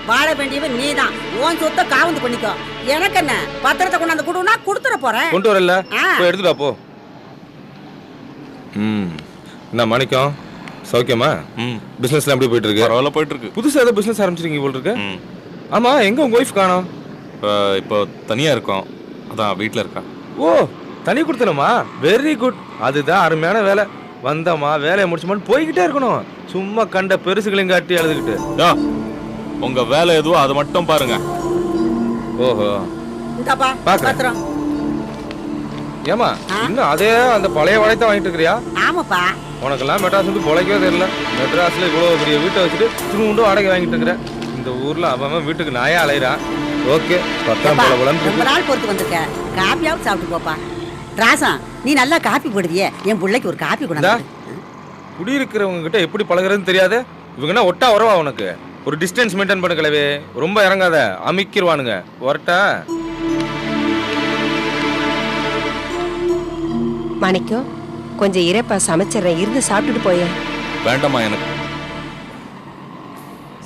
வாழ வேண்டியவன் நீதான். உன் சொத்தை காவந்து பண்ணிக்கோ. எனக்கு என்ன பத்திரத்தை கொண்டாந்து கொடுனா கொடுத்துட போறேன். கொண்டு வரல போய் எடுத்துடா போ. என்ன மாணிக்கம் சௌக்கியமா? பிசினஸ்லாம் எப்படி போயிட்டு இருக்கு? பரவாயில்ல போயிட்டு இருக்கு. புதுசா ஏதோ பிசினஸ் ஆரம்பிச்சிருக்கீங்க போல இருக்கு. ஆமா, எங்க உங்க ஒய்ஃப் காணோம்? இப்போ தனியா இருக்கோம், அதான் வீட்டில் இருக்கா. ஓ, தனி கொடுத்தனமா? Very good. அதுதான் அருமையான வேலை. வந்தோமா வேலையை முடிச்சோமான்னு போய்கிட்டே இருக்கணும். சும்மா கண்ட பெருசுகளையும் காட்டி எழுதுகிட்டு. உங்க வேலை எதுவோ அதை மட்டும் பாருங்க. ஓஹோ, இந்தாப்பா பத்திரம். ஏமா இன்னும் அதே அந்த பழைய வளையத்தான் வாங்கிட்டு இருக்கிறியா? ஆமாப்பா. உனக்கெல்லாம் மெட்ராஸ் வந்து பொழைக்கவே தெரியல. மெட்ராஸ்ல இவ்வளவு பெரிய வீட்டை வச்சுட்டு திரும்ப வாடகை வாங்கிட்டு இருக்கிற. இந்த ஊர்ல அவன் வீட்டுக்கு நாயா அலையிறான். ஓகே, பத்திரம் போல ரொம்ப நாள் பொறுத்து வந்திருக்க. காப்பியாவது சாப்பிட்டு போப்பா. ராசா, நீ நல்லா காப்பி போடுவியே, என் பிள்ளைக்கு ஒரு காப்பி கொண்டா. குடியிருக்கிறவங்க கிட்ட எப்படி பழகுறதுன்னு தெரியாது. இவங்கன்னா ஒட்டா வரவா உனக்கு? ஒரு டிஸ்டன்ஸ் மெயின்டைன் பண்ண கிளவே. ரொம்ப இறங்காத, அமைக்கிடுவானுங்க. வரட்டா மாணிக்கம், கொஞ்சம் இறைப்பா சமைச்சிடறேன், இருந்து சாப்பிட்டுட்டு போய. வேண்டாமா எனக்கு.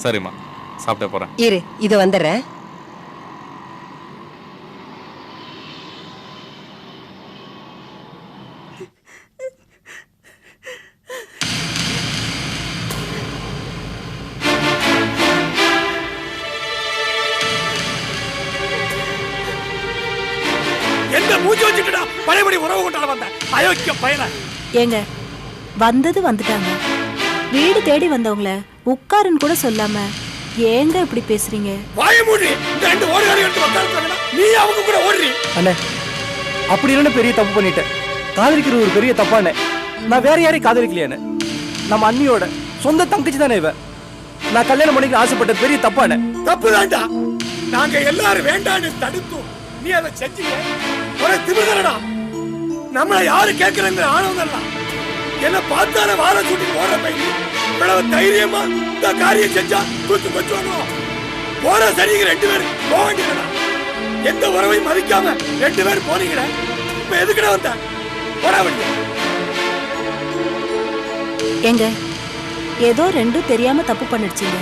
சரிம்மா, சாப்பிட்ட போறேன். இரு, இது வந்துடுறேன். என்ன மூஞ்சி வச்சுட்டா பழையபடி உறவு கொண்டாட வந்த அயோக்கிய பையன. ஏங்க, வந்தது வந்துட்டாங்க. வீடு தேடி வந்தவங்கள உட்காருன்னு கூட சொல்லாம ஏங்க இப்படி பேசுறீங்க? வாய மூடி. இந்த ரெண்டு ஓடுகாரி எடுத்து உட்கார்ந்தாங்கன்னா நீ அவங்க கூட ஓடுறீ. அண்ணே, அப்படி என்ன பெரிய தப்பு பண்ணிட்டேன். காதலிக்கிறது ஒரு பெரிய தப்பானே. நான் வேற யாரையும் காதலிக்கலையானே. நம்ம அண்ணியோட சொந்த தங்கச்சி தானே இவ. நான் கல்யாணம் பண்ணிக்க ஆசைப்பட்டது பெரிய தப்பானே. தப்பு தான்டா. நாங்க எல்லாரும் வேண்டான்னு தடுத்தோம், நீ அதை செஞ்சீங்க. ஒரே திமிர்தலடா. நம்மள யாரு கேட்கறங்கிற ஆனவங்கலாம் என்ன பார்த்தாலே வார சுட்டி ஓடுற பையன் இவ்வளவு தைரியமா இந்த காரியம் செஞ்சா தூத்து வச்சுவானோ. போற சரிங்க ரெண்டு பேரும் போக வேண்டியதுடா. எந்த உறவையும் மதிக்காம ரெண்டு பேரும் போனீங்கடா. இப்ப எதுக்குடா வந்த? போட வேண்டிய ஏங்க, ஏதோ ரெண்டும் தெரியாம தப்பு பண்ணிடுச்சீங்க.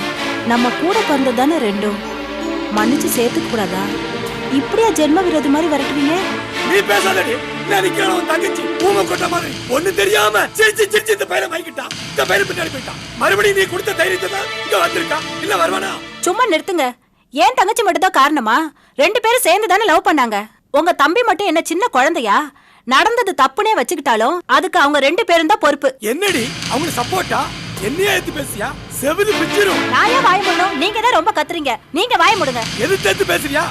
நம்ம கூட பிறந்ததானே ரெண்டும். மன்னிச்சு சேர்த்துக்க கூடாதா? இப்படியா ஜென்ம விரோதி மாதிரி விரட்டுவீங்க? நீ பேசாதடி. நினைக்கிறவன் தங்கச்சி ஊமை கொட்ட மாதிரி ஒண்ணு தெரியாம சிரிச்சு சிரிச்சு இந்த பையனை வாங்கிட்டான். இந்த பையனை பின்னாடி போயிட்டான். மறுபடியும் நீ கொடுத்த தைரியத்தை தான் இங்க வந்திருக்கா. இல்ல வருவானா? சும்மா நிறுத்துங்க. ஏன் தங்கச்சி மட்டும் தான் காரணமா? ரெண்டு பேரும் சேர்ந்து தானே லவ் பண்ணாங்க. உங்க தம்பி மட்டும் என்ன சின்ன குழந்தையா? நடந்தது தப்புனே வச்சுக்கிட்டாலும் அதுக்கு அவங்க ரெண்டு பேரும் தான் பொறுப்பு. என்னடி அவங்க சப்போர்ட்டா? என்னையா எடுத்து பேசியா? செவிது பிச்சிரும். நான் ஏன் வாய மூடணும்? நீங்க தான் ரொம்ப கத்துறீங்க. நீங்க வாய மூடுங்க. எது எடுத்து பேசுறியா?